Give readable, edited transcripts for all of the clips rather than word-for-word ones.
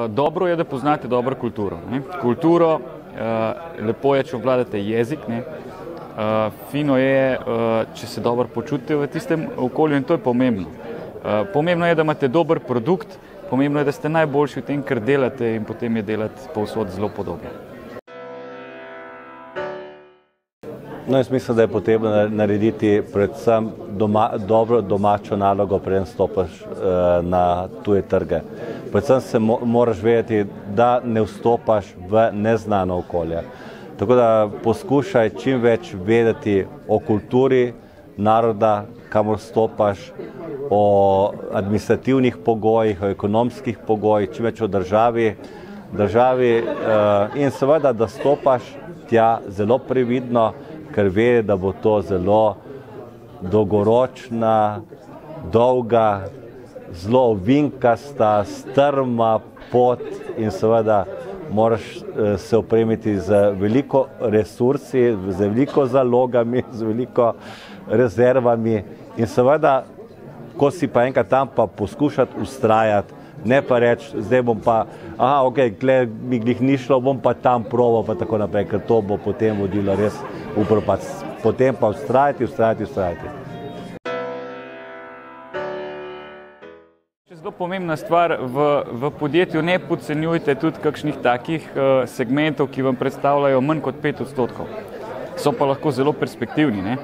dobro je, da poznate dobro kulturo. Ne? Kulturo, lepo je, če obvladate jezik, ne? Fino je, če se dobro počutite v tistem okolju, in to je pomembno. Pomembno je, da imate dober produkt, pomembno je, da ste najboljši v tem, kar delate, in potem je delati povsod zelo podobno. No, jaz mislim, da je potrebno narediti predvsem dobro domačo nalogo, preden stopiš na tuje trge. Predvsem se moraš vedeti, da ne vstopaš v neznano okolje. Tako da poskušaj čim več vedeti o kulturi naroda, kamor stopaš, o administrativnih pogojih, o ekonomskih pogojih, čim več o državi in seveda, da stopaš tja zelo previdno, ker ve, da bo to zelo dolgoročna, dolga, zelo ovinkasta, strma pot in seveda moraš se opremiti z veliko resursi, z veliko zalogami, z veliko rezervami in seveda, ko si pa enkrat tam, pa poskušati vztrajati, ne pa reči, zdaj bom pa, gled, mi glih ni šlo, bom pa tam probal, pa tako naprej, ker to bo potem vodilo res v propast. Potem pa vztrajati. Zelo pomembna stvar, v podjetju ne podcenjujte tudi kakšnih takih segmentov, ki vam predstavljajo manj kot 5%. So pa lahko zelo perspektivni, ne?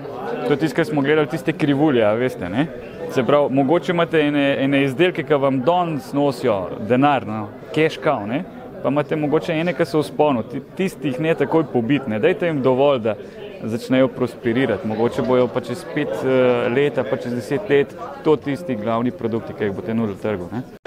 To je tisto, kar smo gledali, tiste krivulje, veste, ne? Se pravi, mogoče imate ene izdelke, ki vam danes nosijo denar, no, cash cow, ne? Pa imate mogoče ene, ki so v sponu, tistih ne takoj pobiti, ne? Dajte jim dovolj, da začnejo prosperirati. Mogoče bojo pa čez 5 let, pa čez 10 let to tisti glavni produkti, ki jih boste nudili trgu, ne?